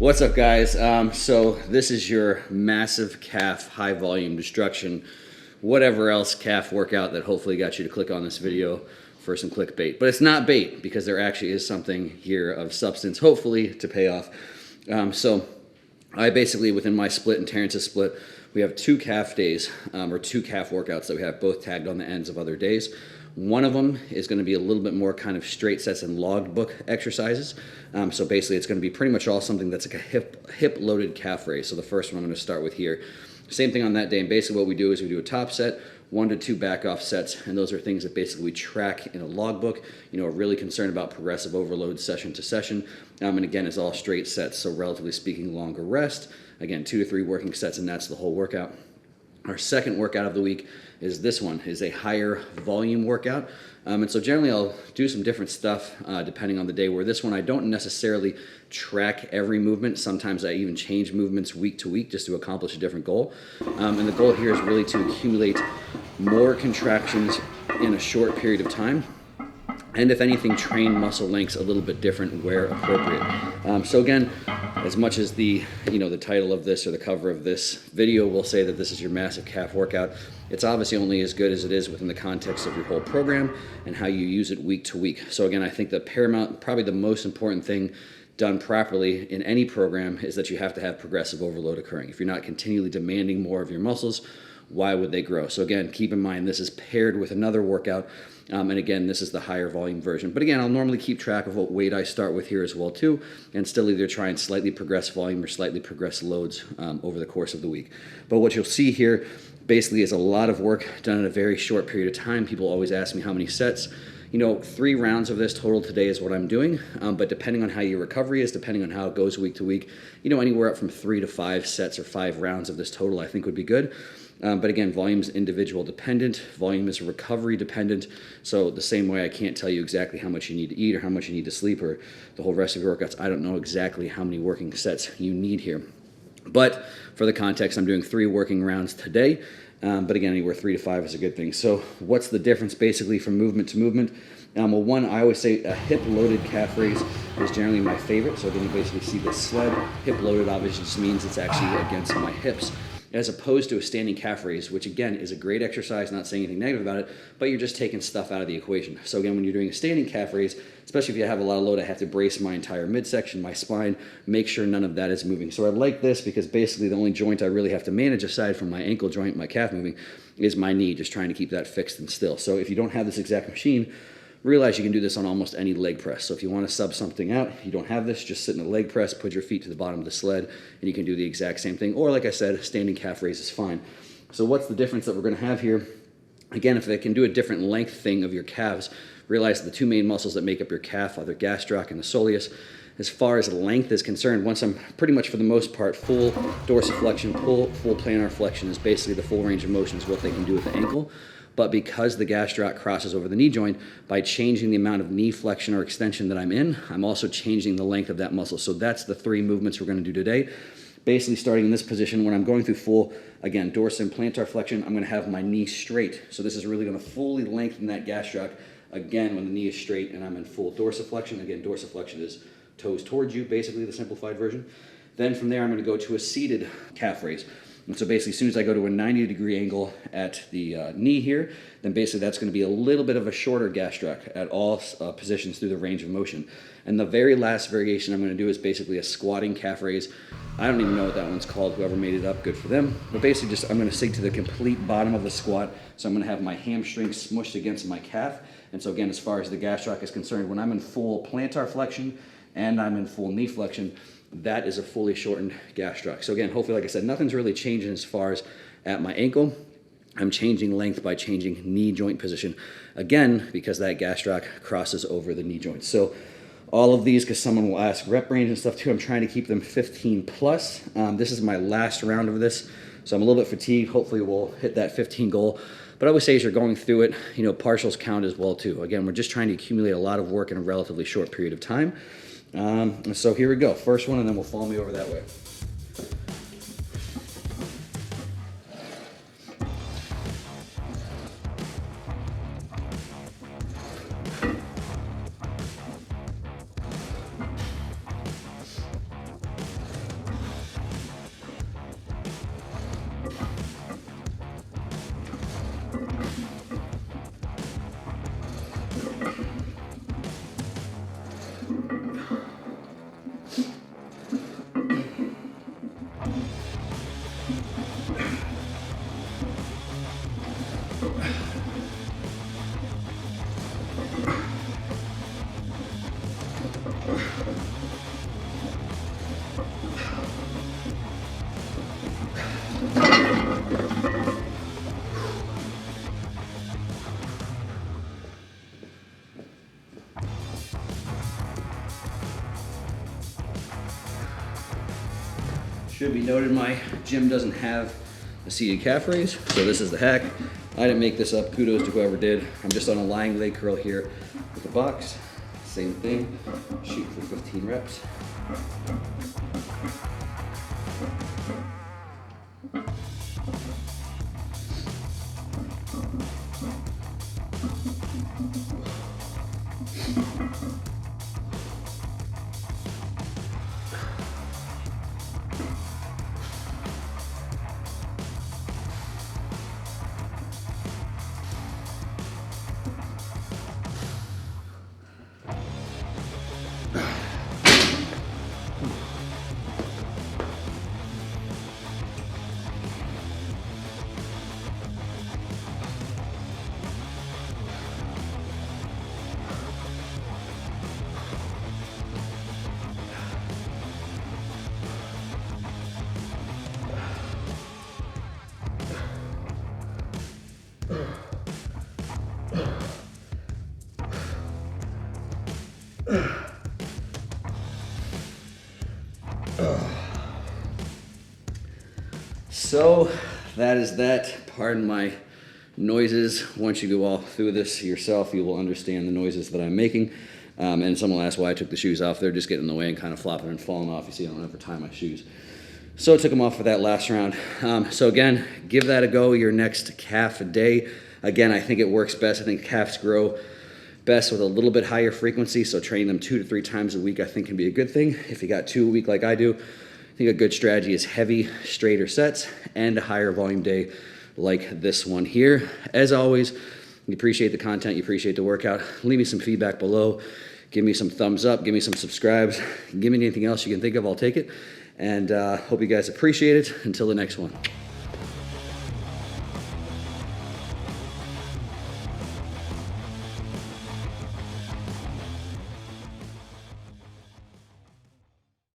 What's up, guys? So this is your massive calf high volume destruction, whatever else calf workout that hopefully got you to click on this video for some clickbait. But it's not bait, because there actually is something here of substance, hopefully, to pay off. So I basically, within my split and Terrence's split, we have two calf days, or two calf workouts that we have both tagged on the ends of other days. One of them is going to be a little bit more kind of straight sets and logged book exercises. So basically it's going to be pretty much all something that's like a hip loaded calf raise. So the first one I'm going to start with here. Same thing on that day. And basically what we do is we do a top set, 1 to 2 back off sets. And those are things that basically we track in a logbook. You know, we're really concerned about progressive overload session to session. And again, it's all straight sets. So relatively speaking, longer rest. Again, 2 to 3 working sets, and that's the whole workout. Our second workout of the week is this one, is a higher volume workout. And so generally I'll do some different stuff depending on the day, where this one I don't necessarily track every movement. Sometimes I even change movements week to week just to accomplish a different goal. And the goal here is really to accumulate more contractions in a short period of time. And if anything, train muscle lengths a little bit different where appropriate. So again, as much as the title of this or the cover of this video will say that this is your massive calf workout, it's obviously only as good as it is within the context of your whole program and how you use it week to week. So again, I think the paramount, probably the most important thing done properly in any program is that you have to have progressive overload occurring. If you're not continually demanding more of your muscles, why would they grow? So again, keep in mind this is paired with another workout, and again, this is the higher volume version. But again, I'll normally keep track of what weight I start with here as well too, and still either try and slightly progress volume or slightly progress loads over the course of the week. But what you'll see here basically is a lot of work done in a very short period of time. People always ask me how many sets. 3 rounds of this total today is what I'm doing, but depending on how your recovery is, depending on how it goes week to week, anywhere up from 3 to 5 sets or 5 rounds of this total I think would be good. But again, volume is individual dependent, volume is recovery dependent, so the same way I can't tell you exactly how much you need to eat or how much you need to sleep or the whole rest of your workouts. I don't know exactly how many working sets you need here. But for the context, I'm doing 3 working rounds today. But again, anywhere 3 to 5 is a good thing. So what's the difference basically from movement to movement? Well, one, I always say a hip-loaded calf raise is generally my favorite. So then you basically see the sled. Hip-loaded obviously just means it's actually against my hips, as opposed to a standing calf raise, which again is a great exercise, not saying anything negative about it, but you're just taking stuff out of the equation. So again, when you're doing a standing calf raise, especially if you have a lot of load, I have to brace my entire midsection, my spine, make sure none of that is moving. So I like this because basically the only joint I really have to manage aside from my ankle joint, my calf moving, is my knee, just trying to keep that fixed and still. So if you don't have this exact machine, realize you can do this on almost any leg press. So if you want to sub something out, you don't have this, just sit in a leg press, put your feet to the bottom of the sled, and you can do the exact same thing. Or like I said, standing calf raise is fine. So what's the difference that we're going to have here? Again, if they can do a different length thing of your calves, realize the 2 main muscles that make up your calf are the gastroc and the soleus. As far as length is concerned, once I'm pretty much for the most part full dorsiflexion, full plantar flexion is basically the full range of motion is what they can do with the ankle. But because the gastroc crosses over the knee joint, by changing the amount of knee flexion or extension that I'm in, I'm also changing the length of that muscle. So that's the 3 movements we're going to do today. Basically starting in this position, when I'm going through full, again, dorsal and plantar flexion, I'm going to have my knee straight. So this is really going to fully lengthen that gastroc, again, when the knee is straight and I'm in full dorsiflexion. Again, dorsiflexion is toes towards you, basically the simplified version. Then from there, I'm going to go to a seated calf raise. And so basically, as soon as I go to a 90-degree angle at the knee here, then basically that's going to be a little bit of a shorter gastroc at all positions through the range of motion. And the very last variation I'm going to do is basically a squatting calf raise. I don't even know what that one's called. Whoever made it up, good for them. But basically just I'm going to sink to the complete bottom of the squat. So I'm going to have my hamstring smushed against my calf. And so again, as far as the gastroc is concerned, when I'm in full plantar flexion and I'm in full knee flexion, that is a fully shortened gastroc. So again, hopefully, like I said, nothing's really changing as far as at my ankle. I'm changing length by changing knee joint position. Again, because that gastroc crosses over the knee joint. So all of these, because someone will ask rep range and stuff too, I'm trying to keep them 15 plus. This is my last round of this, so I'm a little bit fatigued. Hopefully we'll hit that 15 goal. But I would say as you're going through it, partials count as well too. Again, we're just trying to accumulate a lot of work in a relatively short period of time. So here we go. First one, and then we'll follow me over that way. Should be noted my gym doesn't have a seated calf raise, so this is the hack. I didn't make this up, kudos to whoever did. I'm just on a lying leg curl here with the box. Same thing, shoot for 15 reps. So that is that. Pardon my noises. Once you go all through this yourself, you will understand the noises that I'm making. And someone will ask why I took the shoes off. They're just getting in the way and kind of flopping and falling off. You see, I don't ever tie my shoes. So I took them off for that last round. So again, give that a go your next calf day. Again, I think it works best. I think calves grow best with a little bit higher frequency. So training them 2 to 3 times a week, I think, can be a good thing. If you got 2 a week like I do, I think a good strategy is heavy, straighter sets and a higher volume day like this one here. As always, you appreciate the content, you appreciate the workout. Leave me some feedback below. Give me some thumbs up, give me some subscribes. Give me anything else you can think of, I'll take it. And hope you guys appreciate it. Until the next one.